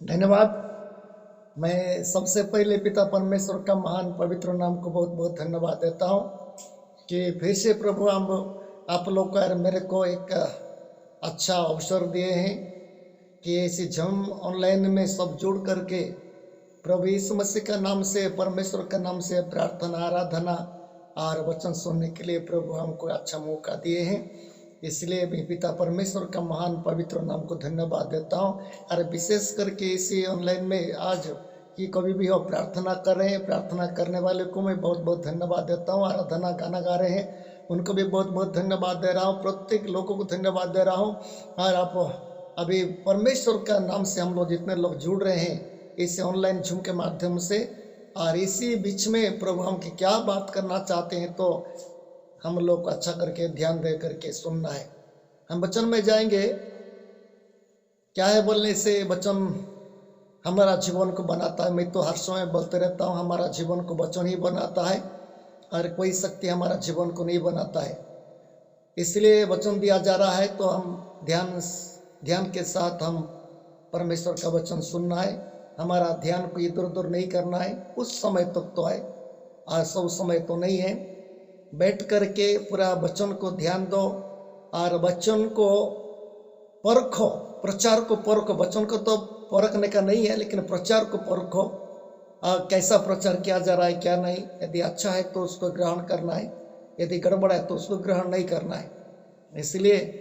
धन्यवाद। मैं सबसे पहले पिता परमेश्वर का महान पवित्र नाम को बहुत बहुत धन्यवाद देता हूँ कि फिर से प्रभु हम आप लोग का मेरे को एक अच्छा अवसर दिए हैं कि ऐसे जम ऑनलाइन में सब जुड़ करके प्रभु यीशु मसीह का नाम से, परमेश्वर का नाम से प्रार्थना, आराधना और वचन सुनने के लिए प्रभु हमको अच्छा मौका दिए हैं। इसलिए मैं पिता परमेश्वर का महान पवित्र नाम को धन्यवाद देता हूँ। और विशेष करके इसी ऑनलाइन में आज कि कभी भी हो प्रार्थना कर रहे हैं, प्रार्थना करने वाले को मैं बहुत बहुत धन्यवाद देता हूँ। आराधना गाना गा रहे हैं उनको भी बहुत बहुत धन्यवाद दे रहा हूँ। प्रत्येक लोगों को धन्यवाद दे रहा हूँ। और आप अभी परमेश्वर का नाम से हम लोग जितने लोग जुड़ रहे हैं इस ऑनलाइन जूम के माध्यम से, और इसी बीच में प्रभु हम की क्या बात करना चाहते हैं तो हम लोग को अच्छा करके ध्यान दे करके सुनना है। हम वचन में जाएंगे। क्या है बोलने से वचन हमारा जीवन को बनाता है। मैं तो हर समय बोलते रहता हूँ हमारा जीवन को वचन ही बनाता है और कोई शक्ति हमारा जीवन को नहीं बनाता है। इसलिए वचन दिया जा रहा है तो हम ध्यान के साथ हम परमेश्वर का वचन सुनना है। हमारा ध्यान को इधर उधर नहीं करना है। उस समय तक तो है, आज सब समय तो नहीं है। बैठ करके पूरा वचन को ध्यान दो और वचन को परखो, प्रचार को परखो। वचन को तो परखने का नहीं है, लेकिन प्रचार को परखो। कैसा प्रचार किया जा रहा है क्या नहीं। यदि अच्छा है तो उसको ग्रहण करना है, यदि गड़बड़ है तो उसको ग्रहण नहीं करना है। इसलिए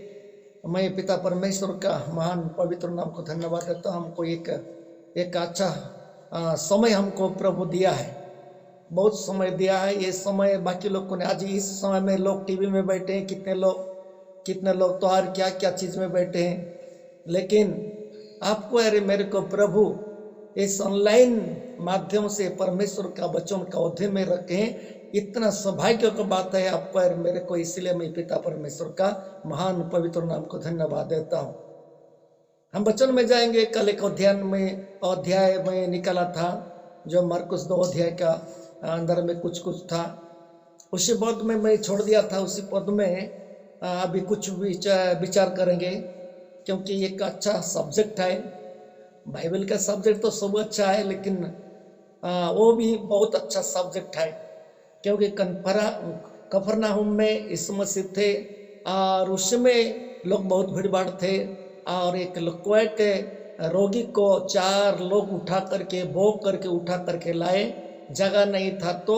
मैं पिता परमेश्वर का महान पवित्र नाम को धन्यवाद देता हूँ। हमको एक अच्छा समय हमको प्रभु दिया है, बहुत समय दिया है। ये समय बाकी लोग को नहीं। आज इस समय में लोग टीवी में बैठे हैं, कितने लोग तो और क्या क्या चीज़ में बैठे हैं। लेकिन आपको अरे मेरे को प्रभु इस ऑनलाइन माध्यम से परमेश्वर का वचन का अध्ययन में रखे हैं। इतना सौभाग्य की बात है आपको और मेरे को। इसलिए मैं पिता परमेश्वर का महान पवित्र नाम को धन्यवाद देता हूँ। हम वचन में जाएंगे। कल एक अध्याय में निकाला था जो मरकुस 2 अध्याय का अंदर में कुछ था। उसी पद में मैं छोड़ दिया था। उसी पद में अभी कुछ विचार करेंगे, क्योंकि एक अच्छा सब्जेक्ट है। बाइबल का सब्जेक्ट तो सब अच्छा है, लेकिन वो भी बहुत अच्छा सब्जेक्ट है। क्योंकि कफरनाहुम में यीशु मसीह थे और उसमें लोग बहुत भीड़ भाड़ थे। और एक लकवैक रोगी को 4 लोग उठा करके बोक करके उठा करके लाए। जगह नहीं था तो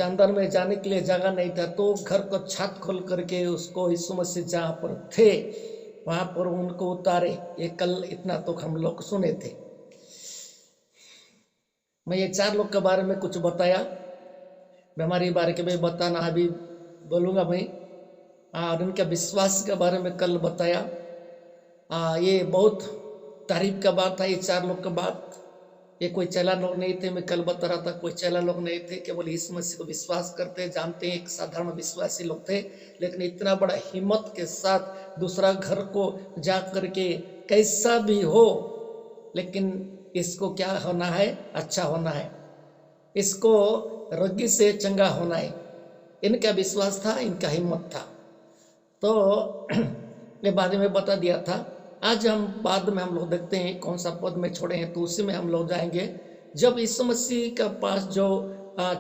अंदर में जाने के लिए जगह नहीं था, तो घर को छत खोल करके उसको यीशु मसीह जहाँ पर थे वहाँ पर उनको उतारे। ये कल इतना तो हम लोग सुने थे। मैं ये 4 लोग के बारे में कुछ बताया, बीमारी बारे के में बताना अभी बोलूँगा मैं। और उनके विश्वास के बारे में कल बताया। ये बहुत तारीफ का बात है। ये 4 लोग का बात, ये कोई चेला लोग नहीं थे। मैं कल बता रहा था कोई चेला लोग नहीं थे, केवल यीशु मसीह को विश्वास करते जानते हैं, एक साधारण विश्वासी लोग थे। लेकिन इतना बड़ा हिम्मत के साथ दूसरा घर को जा करके कैसा भी हो, लेकिन इसको क्या होना है, अच्छा होना है, इसको रोगी से चंगा होना है। इनका विश्वास था, इनका हिम्मत था। तो ये बाद में बता दिया था। आज हम बाद में हम लोग देखते हैं कौन सा पद में छोड़े हैं, तो उसी में हम लोग जाएंगे। जब यीशु मसीह का पास जो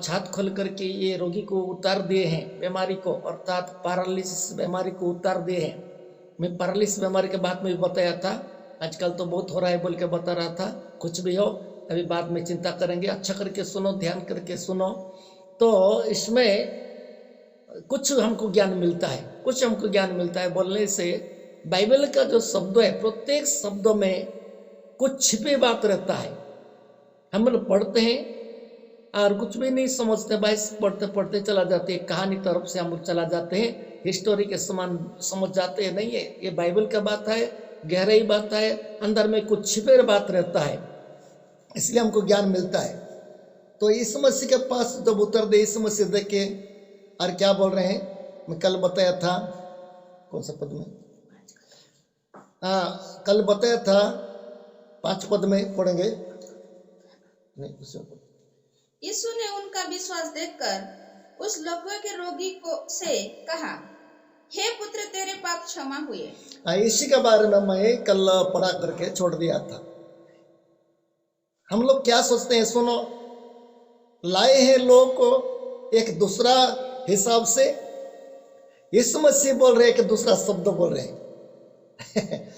छात खोल करके ये रोगी को उतार दिए हैं, बीमारी को, अर्थात पैरालिसिस बीमारी को उतार दिए हैं। मैं पैरालिसिस बीमारी के बात में भी बताया था। आजकल तो बहुत हो रहा है बोल के बता रहा था। कुछ भी हो अभी बाद में चिंता करेंगे। अच्छा करके सुनो, ध्यान करके सुनो। तो इसमें कुछ हमको ज्ञान मिलता है बोलने से। बाइबल का जो शब्द है, प्रत्येक शब्दों में कुछ छिपे बात रहता है। हम लोग पढ़ते हैं और कुछ भी नहीं समझते, बस पढ़ते पढ़ते चला जाते हैं। कहानी तरफ से हम लोग चला जाते हैं, हिस्टोरी के समान समझ जाते हैं। नहीं है, ये बाइबल का बात है, गहराई बात है, अंदर में कुछ छिपे बात रहता है, इसलिए हमको ज्ञान मिलता है। तो यीशु मसीह के पास जब उतर दे, यीशु मसीह देखे और क्या बोल रहे हैं, मैं कल बताया था कौन सा पद में, कल बताया था 5 पद में पढ़ेंगे। नहीं, यीशु ने उनका विश्वास देखकर उस लकवे के रोगी को से कहा, हे पुत्र, तेरे पाप क्षमा हुए। इसी के बारे में मैं कल पढ़ा करके छोड़ दिया था। हम लोग क्या सोचते हैं, सुनो, लाए हैं लोग को एक दूसरा हिसाब से, यीशु मसीह बोल रहे एक दूसरा शब्द बोल रहे हैं।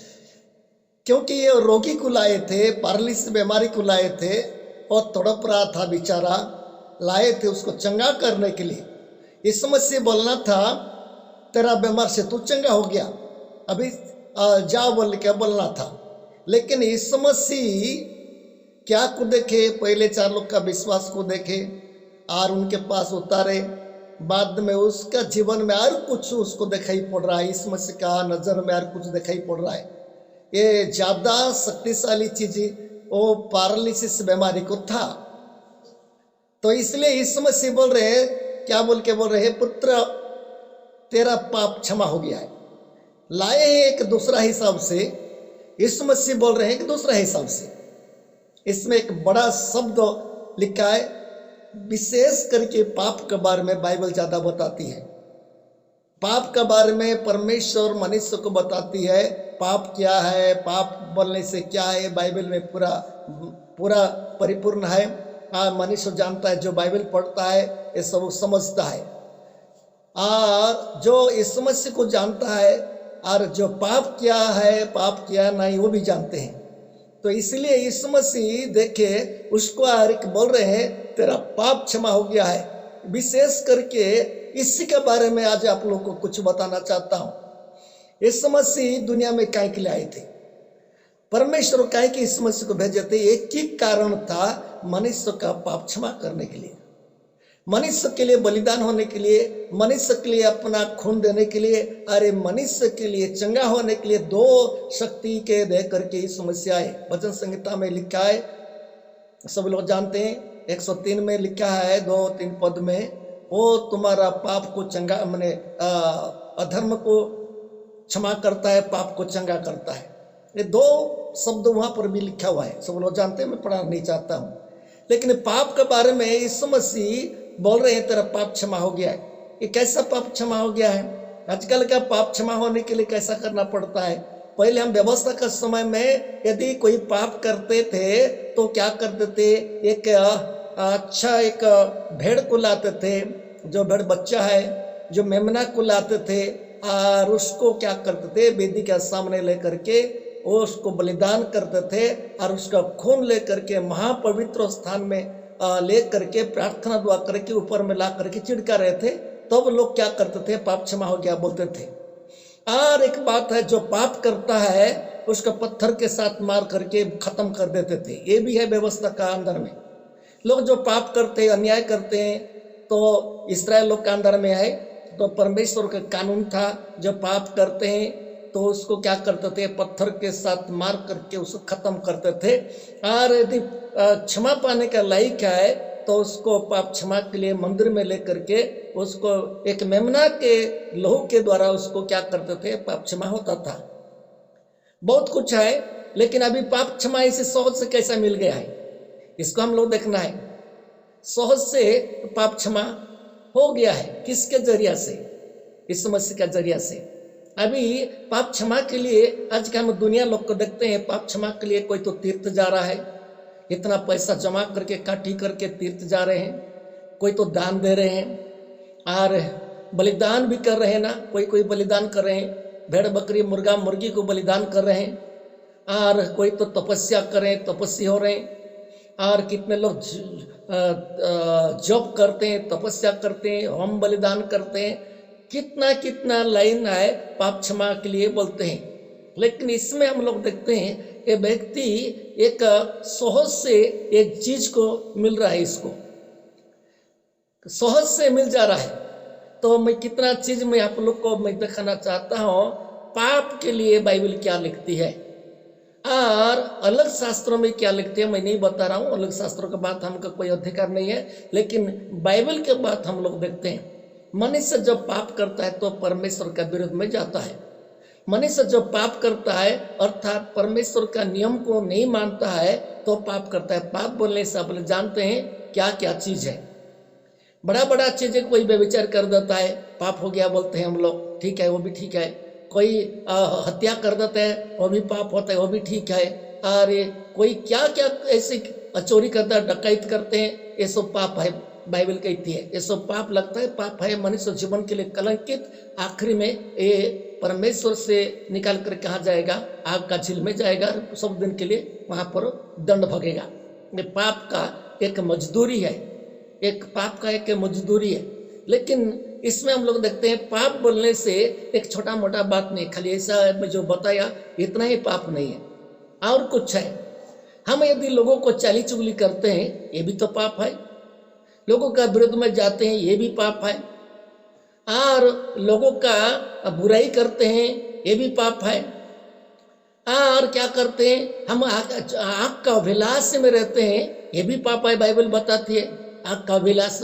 क्योंकि ये रोगी को लाए थे, पैरालिसिस बीमारी को लाए थे और तड़प रहा था बेचारा, लाए थे उसको चंगा करने के लिए। यीशु मसीह बोलना था तेरा बीमार से तू चंगा हो गया, अभी जा बोल के बोलना था। लेकिन यीशु मसीह क्या को देखे, पहले 4 लोग का विश्वास को देखे और उनके पास उतारे। बाद में उसका जीवन में और कुछ उसको दिखाई पड़ रहा है, यीशु मसीह का नजर में और कुछ दिखाई पड़ रहा है। ये ज्यादा शक्तिशाली चीज वो पैरालिसिस बीमारी को था। तो इसलिए यीशु मसीह बोल रहे हैं, क्या बोल के बोल रहे हैं, पुत्र तेरा पाप क्षमा हो गया है। लाए हैं एक दूसरा हिसाब से, यीशु मसीह बोल रहे हैं कि दूसरा हिसाब से। इसमें एक बड़ा शब्द लिखा है, विशेष करके पाप के बारे में बाइबल ज्यादा बताती है। पाप के बारे में परमेश्वर मनुष्य को बताती है, पाप क्या है, पाप बोलने से क्या है, बाइबल में पूरा पूरा परिपूर्ण है। मनुष्य जानता है, जो बाइबल पढ़ता है ये सब समझता है। और जो यीशु मसीह को जानता है और जो पाप क्या है पाप क्या नहीं वो भी जानते हैं। तो इसलिए यीशु मसीह देखे उसको और एक बोल रहे हैं तेरा पाप क्षमा हो गया है। विशेष करके इसी के बारे में आज आप लोगों को कुछ बताना चाहता हूं। यीशु मसीह दुनिया में काहे के लिए आए थे, परमेश्वर काहे के यीशु मसीह को भेजे थे, एक ही कारण था, मनुष्य का पाप क्षमा करने के लिए, मनुष्य के लिए बलिदान होने के लिए, मनुष्य के लिए अपना खून देने के लिए, अरे मनुष्य के लिए चंगा होने के लिए 2 शक्ति के दे करके यीशु मसीह आए। वचन संहिता में लिखा है, सब लोग जानते हैं, 103 में लिखा है 2-3 पद में, वो तुम्हारा पाप को चंगा मैंने अधर्म को क्षमा करता है, पाप को चंगा करता है। ये 2 शब्द वहां पर भी लिखा हुआ है, सब लोग जानते हैं, मैं पढ़ना नहीं चाहता हूं। लेकिन पाप के बारे में यीशु मसीह बोल रहे हैं तेरा पाप क्षमा हो गया है। ये कैसा पाप क्षमा हो गया है? आजकल का पाप क्षमा होने के लिए कैसा करना पड़ता है? पहले हम व्यवस्था का समय में यदि कोई पाप करते थे तो क्या करते थे, एक अच्छा एक भेड़ को लाते थे, जो भेड़ बच्चा है, जो मेमना को लाते थे और उसको क्या करते थे, वेदी के सामने लेकर के वो उसको बलिदान करते थे और उसका खून लेकर के महापवित्र स्थान में ले करके प्रार्थना दुआ करके ऊपर में ला करके छिड़का रहे थे। तब लोग क्या करते थे, पाप क्षमा हो गया बोलते थे। और एक बात है, जो पाप करता है उसका पत्थर के साथ मार करके खत्म कर देते थे। ये भी है व्यवस्था का अंदर में। लोग जो पाप करते हैं, अन्याय करते हैं, तो इस्राएल लोग का अंदर में है, तो परमेश्वर का कानून था, जो पाप करते हैं तो उसको क्या करते थे, पत्थर के साथ मार करके उसको खत्म करते थे। और यदि क्षमा पाने का लायक है तो उसको पाप क्षमा के लिए मंदिर में लेकर के उसको एक मेमना के लहू के द्वारा उसको क्या करते थे, पाप क्षमा होता था। बहुत कुछ है, लेकिन अभी पाप क्षमा इसे सहज से कैसा मिल गया है, इसको हम लोग देखना है। सहज से पाप क्षमा हो गया है, किसके जरिया से? यीशु मसीह का जरिया से। अभी पाप क्षमा के लिए आज के हम दुनिया लोग को देखते हैं, पाप क्षमा के लिए कोई तो तीर्थ जा रहा है, इतना पैसा जमा करके काटी करके तीर्थ जा रहे हैं, कोई तो दान दे रहे हैं और बलिदान भी कर रहे हैं ना, कोई बलिदान कर रहे हैं, भेड़ बकरी मुर्गा मुर्गी को बलिदान कर रहे हैं। और कोई तो तपस्या कर रहे हैं, तपस्वी हो रहे हैं। और कितने लोग जप करते हैं, तपस्या करते हैं, होम बलिदान करते हैं, कितना कितना लाइन है पाप क्षमा के लिए बोलते हैं। लेकिन इसमें हम लोग देखते हैं कि व्यक्ति एक सहज से एक चीज को मिल रहा है, इसको सहज से मिल जा रहा है। तो मैं कितना चीज में आप लोग को मैं दिखाना चाहता हूँ, पाप के लिए बाइबल क्या लिखती है और अलग शास्त्रों में क्या लिखते हैं मैं नहीं बता रहा हूँ। अलग शास्त्रों के बात हमका कोई अधिकार नहीं है, लेकिन बाइबल के बात हम लोग देखते हैं। मनुष्य जब पाप करता है तो परमेश्वर का विरोध में जाता है। मनुष्य जब पाप करता है अर्थात परमेश्वर का नियम को नहीं मानता है तो पाप करता है। पाप बोलने से आप लोग जानते हैं क्या क्या चीज है। बड़ा बड़ा चीजें कोई व्यभिचार कर देता है, पाप हो गया बोलते हैं हम लोग, ठीक है, वो भी ठीक है। कोई हत्या कर देता है, वो भी पाप होता है, वो भी ठीक है। और कोई क्या क्या ऐसी चोरी करता है, डकैत करते हैं, ये सब पाप है। बाइबल कहती है ये सब पाप लगता है, पाप है, मनुष्य जीवन के लिए कलंकित। आखिरी में ये परमेश्वर से निकाल कर कहाँ जाएगा? आग का झील में जाएगा, सब दिन के लिए वहां पर दंड भोगेगा। ये पाप का एक मजदूरी है, एक पाप का एक मजदूरी है। लेकिन इसमें हम लोग देखते हैं पाप बोलने से एक छोटा मोटा बात नहीं, खाली ऐसा मैं जो बताया इतना ही पाप नहीं है, और कुछ है। हम यदि लोगों को चाली चुगली करते हैं ये भी तो पाप है, लोगों का विरोध में जाते हैं ये भी पाप है, और लोगों का बुराई करते हैं ये भी पाप है, और क्या करते हैं हम आँख का अभिलाष में रहते हैं ये भी पाप है। बाइबल बताती है आँख का अभिलाष,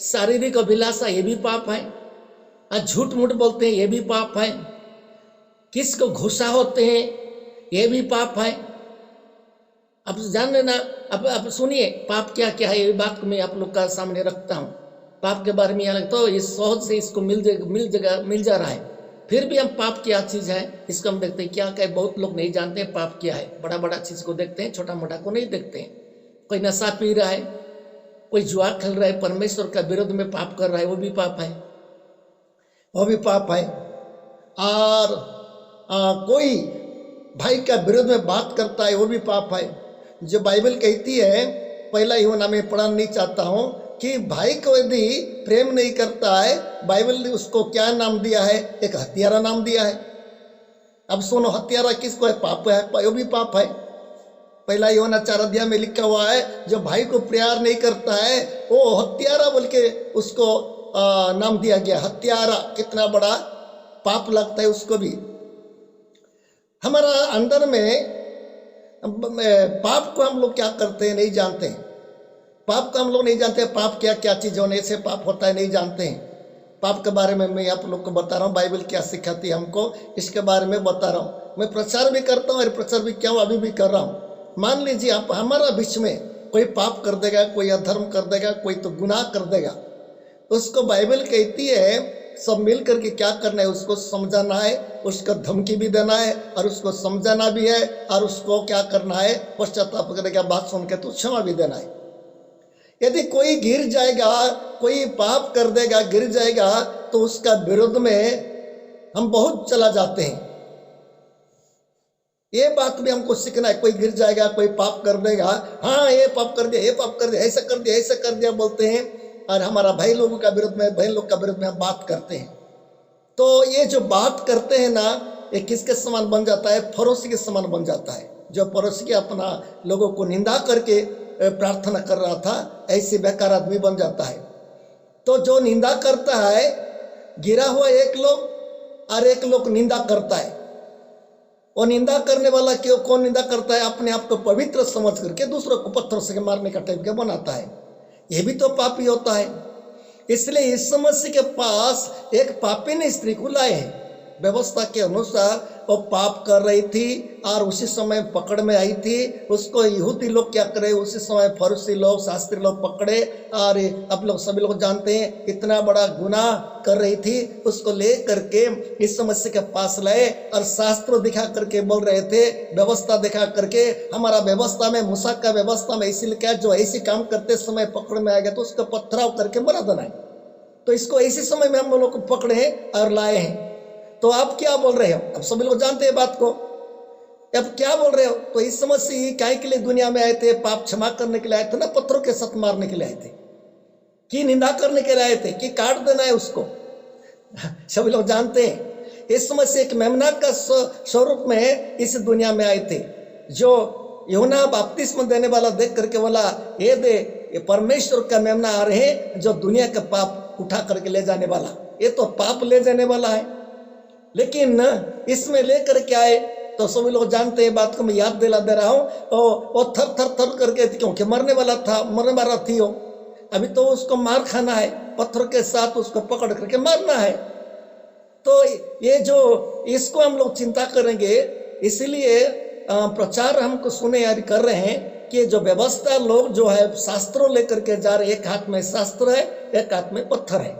शारीरिक अभिलाषा ये भी पाप है, और झूठ मूठ बोलते हैं ये भी पाप है, किसको घुसा होते हैं ये भी पाप है। अब जान लेना, अब सुनिए पाप क्या क्या है, ये बात को मैं आप लोग का सामने रखता हूँ। पाप के बारे में यहाँ लगता है इस सहज से इसको मिल जा रहा है, फिर भी हम पाप क्या चीज़ है इसको हम देखते हैं क्या क्या। बहुत लोग नहीं जानते हैं पाप क्या है, बड़ा बड़ा चीज़ को देखते हैं, छोटा मोटा को नहीं देखते हैं। कोई नशा पी रहा है, कोई जुआ खेल रहा है, परमेश्वर का विरोध में पाप कर रहा है, वो भी पाप है, वो भी पाप है। और कोई भाई का विरोध में बात करता है वो भी पाप है। जो बाइबल कहती है, पहला यूहन्ना में पढ़ना नहीं चाहता हूँ, कि भाई को यदि प्रेम नहीं करता है, बाइबल ने उसको क्या नाम दिया है? एक हत्यारा नाम दिया है। अब सुनो, हत्यारा किसको है? पाप है, वो भी पाप है। पहला यूहन्ना 4 अध्याय में लिखा हुआ है, जो भाई को प्यार नहीं करता है वो हत्यारा बोल के उसको नाम दिया गया, हत्यारा। कितना बड़ा पाप लगता है उसको भी। हमारा अंदर में पाप को हम लोग क्या करते हैं नहीं जानते हैं, पाप को हम लोग नहीं जानते, पाप क्या क्या चीज़ होने से पाप होता है नहीं जानते हैं। पाप के बारे में मैं आप लोग को बता रहा हूँ, बाइबल क्या सिखाती है हमको इसके बारे में बता रहा हूँ। मैं प्रचार भी करता हूँ और प्रचार भी क्या हूँ, अभी भी कर रहा हूँ। मान लीजिए आप हमारा बीच में कोई पाप कर देगा, कोई अधर्म कर देगा, कोई तो गुनाह कर देगा, उसको बाइबल कहती है सब मिल करके क्या करना है? उसको समझाना है, उसको धमकी भी देना है, और उसको समझाना भी है, और उसको क्या करना है? पश्चाताप करने के बात सुन के तो क्षमा भी देना है। यदि कोई गिर जाएगा, कोई पाप कर देगा, गिर जाएगा, तो उसका विरोध में हम बहुत चला जाते हैं। ये बात भी हमको सीखना है। कोई गिर जाएगा, कोई पाप कर देगा, हाँ ये पाप कर दिया, ये पाप कर दिया, ऐसा कर दिया, ऐसा कर दिया बोलते हैं, और हमारा भाई लोगों का विरोध में, बहन लोग का विरोध में हम बात करते हैं। तो ये जो बात करते हैं ना, ये किसके समान बन जाता है? पड़ोसी के समान बन जाता है। जो पड़ोसी के अपना लोगों को निंदा करके प्रार्थना कर रहा था, ऐसे बेकार आदमी बन जाता है। तो जो निंदा करता है, गिरा हुआ एक लोग और एक लोग निंदा करता है। वो निंदा करने वाला क्यों, कौन निंदा करता है? अपने आप को पवित्र समझ करके दूसरों को पत्थर से मारने का टाइप का बनाता है, ये भी तो पापी होता है। इसलिए यीशु मसीह के पास एक पापी ने स्त्री को लाए हैं, व्यवस्था के अनुसार वो पाप कर रही थी और उसी समय पकड़ में आई थी। उसको यहूदी लोग क्या करे, उसी समय फरीसी लोग, शास्त्री लोग पकड़े, और आप लोग सभी लोग जानते हैं इतना बड़ा गुनाह कर रही थी। उसको ले करके यीशु मसीह के पास लाए और शास्त्र दिखा करके बोल रहे थे, व्यवस्था दिखा करके, हमारा व्यवस्था में, मूसा का व्यवस्था में इसी लिखा है जो ऐसी काम करते समय पकड़ में आएगा तो उसको पथराव करके मरा देना है। तो इसको इसी समय में हम लोग को पकड़े हैं और लाए हैं। तो आप क्या बोल रहे हो? अब सभी लोग जानते हैं बात को। अब क्या बोल रहे हो? तो यीशु मसीह काय के लिए दुनिया में आए थे? पाप क्षमा करने के लिए आए थे ना, पत्थरों के साथ मारने के लिए आए थे, कि निंदा करने के लिए आए थे, कि काट देना है उसको? सभी लोग जानते हैं यीशु मसीह एक मेमना का स्वरूप में इस दुनिया में आए थे। जो यूहन्ना बपतिस्मा देने वाला देख करके बोला, ये दे, ये परमेश्वर का मेमना आ रहे हैं जो दुनिया का पाप उठा करके ले जाने वाला। ये तो पाप ले जाने वाला है, लेकिन इसमें लेकर के आए तो सभी लोग जानते हैं बात को, मैं याद दिला दे रहा हूँ। वो थर थर थर करके, क्योंकि मरने वाला था, मरने वाला थी वो, अभी तो उसको मार खाना है, पत्थर के साथ उसको पकड़ करके मारना है। तो ये जो इसको हम लोग चिंता करेंगे, इसलिए प्रचार हमको सुने यार कर रहे हैं कि जो व्यवस्था लोग जो है शास्त्रों लेकर के जा रहे, एक हाथ में शास्त्र है, एक हाथ में पत्थर है।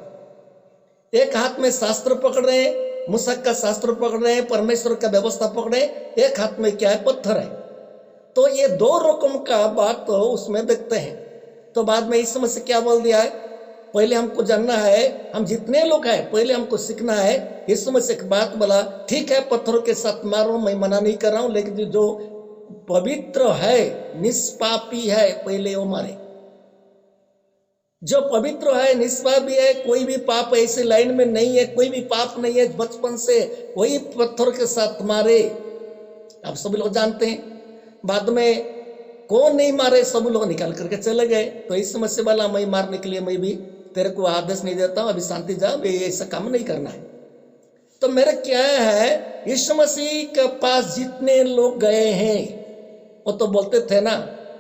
एक हाथ में शास्त्र पकड़ रहे हैं, मूसा का शास्त्र पकड़ रहे हैं, परमेश्वर का व्यवस्था पकड़ रहे हैं, एक हाथ में क्या है? पत्थर है। तो ये दो रकम का बात तो उसमें देखते हैं। तो बाद में इस समय से क्या बोल दिया है, पहले हमको जानना है, हम जितने लोग हैं पहले हमको सीखना है। इस समय से एक बात बोला, ठीक है पत्थरों के साथ मारो, मैं मना नहीं कर रहा हूं, लेकिन जो पवित्र है निष्पापी है पहले वो मारे। जो पवित्र है निष्पापी है, कोई भी पाप ऐसे लाइन में नहीं है, कोई भी पाप नहीं है बचपन से, वही पत्थर के साथ मारे। आप सभी लोग जानते हैं। बाद में कौन नहीं मारे, सब लोग निकाल करके चले गए। तो इस समस्या वाला मैं मारने के लिए मैं भी तेरे को आदेश नहीं देता हूं, अभी शांति जा, ऐसा काम नहीं करना है। तो मेरा क्या है, यीशु मसीह के पास जितने लोग गए हैं वो तो बोलते थे ना,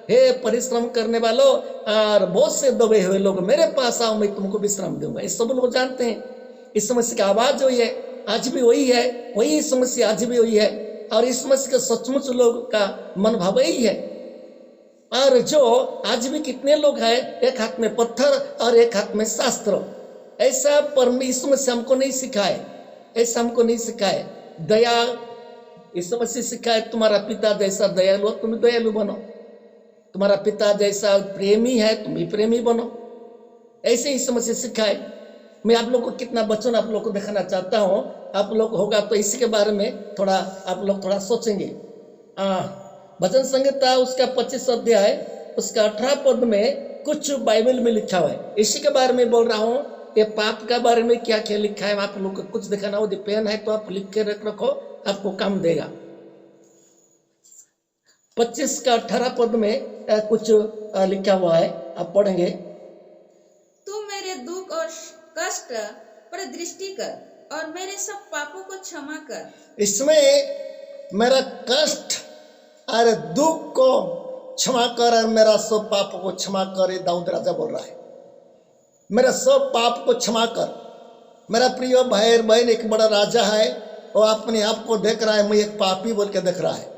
हे परिश्रम करने वालों और बहुत से दबे हुए लोग मेरे पास आओ, मैं तुमको विश्राम दूंगा। ये सब लोग जानते हैं। इस समस्या की आवाज वही है, आज भी वही है, वही समस्या आज भी वही है। और इस समस्या के सचमुच लोग का मन भाव यही है। और जो आज भी कितने लोग हैं, एक हाथ में पत्थर और एक हाथ में शास्त्र। ऐसा परमेश्वर से हमको नहीं सिखाए, ऐसा हमको नहीं सिखाए। दया इस समस्या सिखाए, तुम्हारा पिता जैसा दयालु तुम भी दयालु बनो, तुम्हारा पिता जैसा प्रेमी है तुम भी प्रेमी बनो, ऐसे ही समस्या सिखाए। मैं आप लोग को कितना वचन आप लोग को दिखाना चाहता हूँ, आप लोग होगा तो इसी के बारे में थोड़ा आप लोग थोड़ा सोचेंगे। भजन संहिता उसका 25 अध्याय उसका 18 पद में कुछ बाइबल में लिखा हुआ है, इसी के बारे में बोल रहा हूँ। ये पाप का बारे में क्या क्या लिखा है आप लोग को कुछ दिखाना हो, पेन है तो आप लिख के रखो, आपको काम देगा। 25 का 18 पद में कुछ लिखा हुआ है, आप पढ़ेंगे। तू मेरे दुख और कष्ट पर दृष्टि कर और मेरे सब पापों को क्षमा कर। इसमें मेरा कष्ट और दुख को क्षमा कर और मेरा सब पाप को क्षमा कर, दाऊद राजा बोल रहा है। मेरा सब पाप को क्षमा कर। मेरा प्रिय भाई बहन, एक बड़ा राजा है, वो अपने आप को देख रहा है, मैं एक पापी बोल के देख रहा है,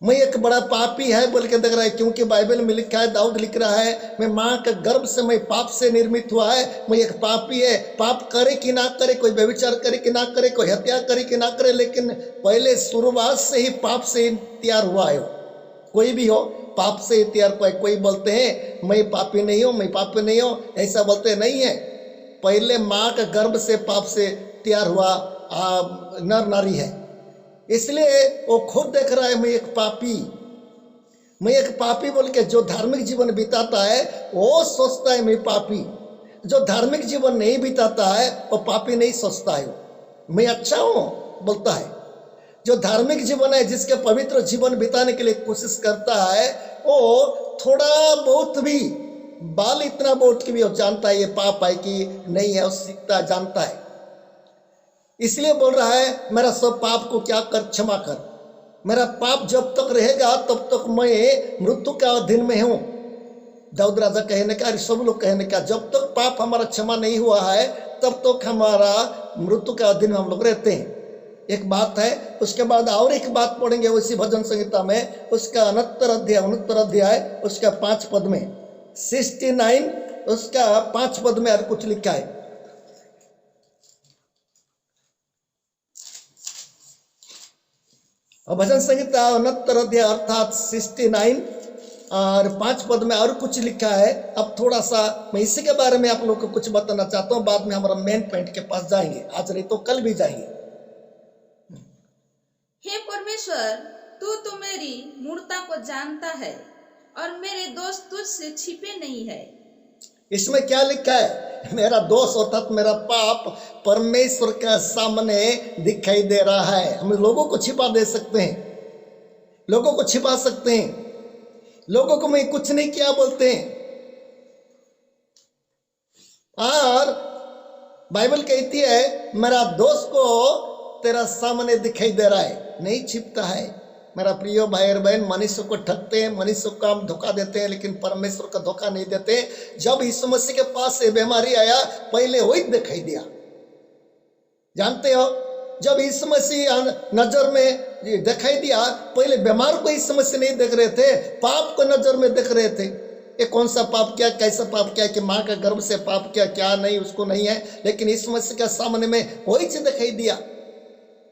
मैं एक बड़ा पापी है बोल के देख रहा है। क्योंकि बाइबल में लिखा है, दाऊद लिख रहा है, मैं माँ के गर्भ से मैं पाप से निर्मित हुआ है, मैं एक पापी है। पाप करे कि ना करे, कोई व्यभिचार करे कि ना करे, कोई हत्या करे कि ना करे, लेकिन पहले शुरुआत से ही पाप से तैयार हुआ है। कोई भी हो पाप से तैयार। कोई बोलते हैं मैं पापी नहीं हूँ, मैं पापी नहीं हूँ, ऐसा बोलते नहीं है। पहले माँ के गर्भ से पाप से तैयार हुआ नर नारी है, इसलिए वो खुद देख रहा है मैं एक पापी, मैं एक पापी बोल के। जो धार्मिक जीवन बिताता है वो सोचता है मैं पापी, जो धार्मिक जीवन नहीं बिताता है वो पापी नहीं सोचता है, मैं अच्छा हूं बोलता है। जो धार्मिक जीवन है, जिसके पवित्र जीवन बिताने के लिए कोशिश करता है, वो थोड़ा बहुत भी बाल इतना बहुत की भी वो जानता है ये पाप है कि नहीं है, वो सीखता जानता है। इसलिए बोल रहा है मेरा सब पाप को क्या कर, क्षमा कर। मेरा पाप जब तक रहेगा तब तक मैं मृत्यु के अधीन में हूं। दाऊद राजा कहने का, सब लोग कहने का, जब तक पाप हमारा क्षमा नहीं हुआ है तब तक हमारा मृत्यु के अधीन में हम लोग रहते हैं। एक बात है। उसके बाद और एक बात पढ़ेंगे उसी भजन संहिता में, उसका 69 अध्याय उसका 5 पद में, 69 उसका 5 पद में और कुछ लिखा है। और भजन संहिता 69 अध्याय अर्थात 69 और 5 पद में और कुछ लिखा है। अब थोड़ा सा मैं इसी के बारे में आप लोग को कुछ बताना चाहता हूँ, बाद में हमारा मेन पॉइंट के पास जाएंगे, आज नहीं तो कल भी जाएंगे। हे परमेश्वर, तू तो मेरी मूर्ता को जानता है और मेरे दोष तुझसे छिपे नहीं है। इसमें क्या लिखा है, मेरा दोष अर्थात मेरा पाप परमेश्वर के सामने दिखाई दे रहा है। हम लोगों को छिपा दे सकते हैं, लोगों को छिपा सकते हैं, लोगों को मैं कुछ नहीं किया बोलते हैं। और बाइबल कहती है मेरा दोष को तेरा सामने दिखाई दे रहा है, नहीं छिपता है। मेरा प्रिय भाई और बहन, मनुष्य को ठगते हैं, मनुष्य को हम धोखा देते हैं, लेकिन परमेश्वर का धोखा नहीं देते। जब यीशु मसीह के पास ये बीमारी आया, पहले वही दिखाई दिया। जानते हो, जब यीशु मसीह नजर में दिखाई दिया, पहले बीमार को यीशु मसीह नहीं देख रहे थे, पाप को नजर में देख रहे थे। ये कौन सा पाप किया, कैसा पाप किया, कि माँ का गर्भ से पाप किया, क्या नहीं, उसको नहीं है। लेकिन यीशु मसीह के सामने में वही चीज दिखाई दिया,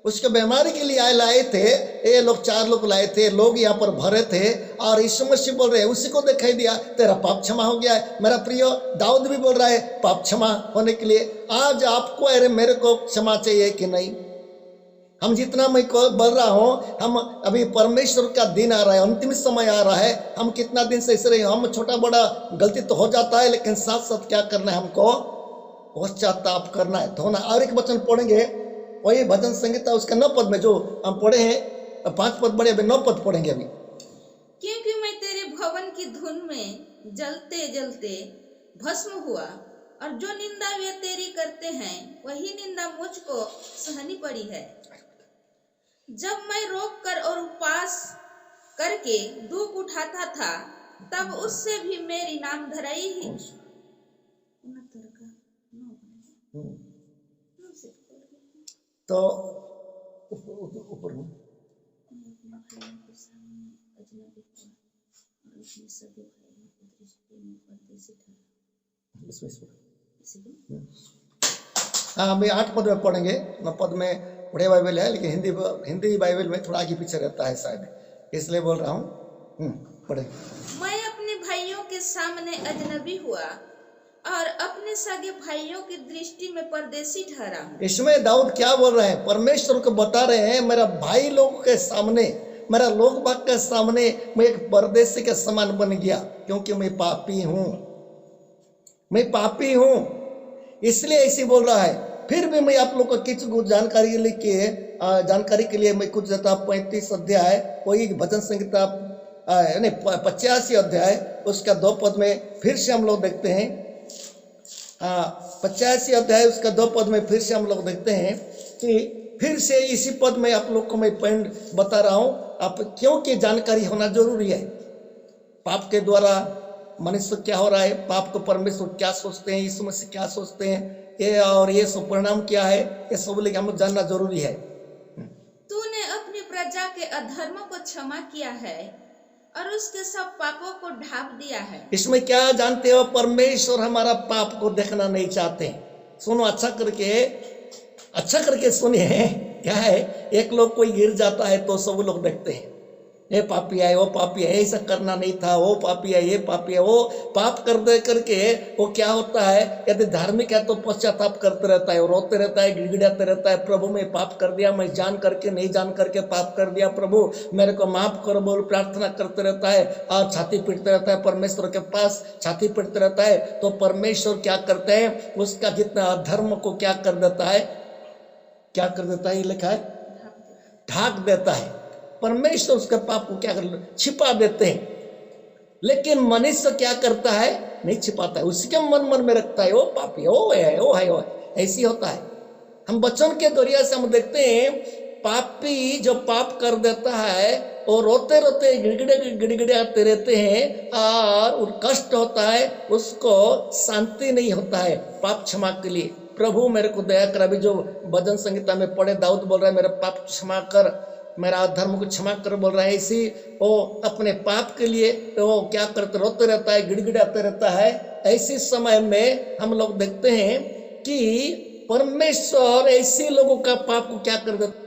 उसके बीमारी के लिए लाए थे, ये लोग 4 लोग लाए थे, लोग यहाँ पर भरे थे और यीशु मसीह बोल रहे हैं, उसी को दिखाई दिया तेरा पाप क्षमा हो गया है। मेरा प्रिय दाऊद भी बोल रहा है पाप क्षमा होने के लिए। आज आपको अरे मेरे को क्षमा चाहिए कि नहीं? हम जितना मैं बोल रहा हूँ, हम अभी परमेश्वर का दिन आ रहा है, अंतिम समय आ रहा है। हम कितना दिन से ऐसे रहे, हम छोटा बड़ा गलती तो हो जाता है, लेकिन साथ साथ क्या करना है हमको? पश्चाताप करना है, धोना। और एक वचन पढ़ेंगे, वही भजन संगीता उसका 9 पद में जो हम पढ़े हैं, 5 पद बड़े, अभी 9 पद पढ़ेंगे अभी। क्योंकि मैं तेरे भवन की धुन में जलते जलते भस्म हुआ, और जो निंदा वे तेरी करते हैं वही निंदा मुझको सहनी पड़ी है। जब मैं रोक कर और उपवास करके दुख उठाता था, तब उससे भी मेरी नाम धराई ही। तो ऊपर में हाँ, हम 8 पद में पढ़ेंगे। 9 पद में बड़े बाइबल है, लेकिन हिंदी बाइबल में थोड़ा आगे पीछे रहता है शायद, इसलिए बोल रहा हूँ। पढ़े। मैं अपने भाइयों के सामने अजनबी हुआ और अपने सगे भाइयों की दृष्टि में परदेसी ठहरा हूं। इसमें दाऊद क्या बोल रहे हैं? परमेश्वर को बता रहे हैं, मेरा भाई लोग के सामने, मेरा लोग बाग के सामने मैं एक परदेसी के समान बन गया, क्योंकि मैं पापी हूं, मैं पापी हूं, इसलिए ऐसे बोल रहा है। फिर भी मैं आप लोग को कुछ जानकारी के लिए मैं कुछ देता। 35 अध्याय वही भजन संगीता 85 अध्याय उसका 2 पद में फिर से हम लोग देखते हैं। 85 अध्याय उसका 2 पद में फिर से हम लोग देखते हैं कि फिर से इसी पद में आप लोग को मैं पॉइंट बता रहा हूं, आप क्योंकि जानकारी होना जरूरी है। पाप के द्वारा मनुष्य क्या हो रहा है, पाप को परमेश्वर क्या सोचते हैं, यीशु मसीह क्या सोचते हैं, ये और ये सब परिणाम क्या है, ये सब लेकर हम जानना जरूरी है। तूने अपनी प्रजा के अधर्मों को क्षमा किया है और उसके सब पापों को ढांप दिया है। इसमें क्या जानते हो? परमेश्वर हमारा पाप को देखना नहीं चाहते। सुनो अच्छा करके सुनिए। क्या है, एक लोग कोई गिर जाता है तो सब लोग देखते हैं, ये पापी है, वो पापी है, ऐसा करना नहीं था, वो पापी है, ये पापी है। वो पाप कर दे करके वो क्या होता है, यदि धार्मिक है तो पश्चाताप करते रहता है, रोते रहता है, गिड़गिड़ाते रहता है, प्रभु मैं पाप कर दिया, मैं जान करके नहीं जान करके पाप कर दिया, प्रभु मेरे को माफ करो बोल प्रार्थना करते रहता है और छाती पीटते रहता है, परमेश्वर के पास छाती पीटते रहता है। तो परमेश्वर क्या करते हैं, उसका जितना अधर्म को क्या कर देता है, क्या कर देता है, ये लिखा है ढाक देता है। परमेश्वर उसके पाप को क्या कर छिपा देते हैं। लेकिन मनुष्य क्या करता है, नहीं छिपाता है, उसके मन में रखता है, वो पापी वो है, वो है, वो है। ऐसी होता है। हम वचन के जरिए से हम देखते हैं, पापी जो पाप कर देता है वो रोते रोते गिड़गिड़ाते रहते हैं और कष्ट होता है, उसको शांति नहीं होता है पाप क्षमा के लिए। प्रभु मेरे को दया कर। अभी जो भजन संगीता में पढ़े, दाऊद बोल रहा है मेरा पाप क्षमा कर, मेरा अधर्म को क्षमा कर बोल रहा है। इसी वो अपने पाप के लिए वो क्या करते, रोते रहता है, गिड़गिड़ाते रहता है। ऐसे समय में हम लोग देखते हैं कि परमेश्वर ऐसे लोगों का पाप को क्या कर देता है,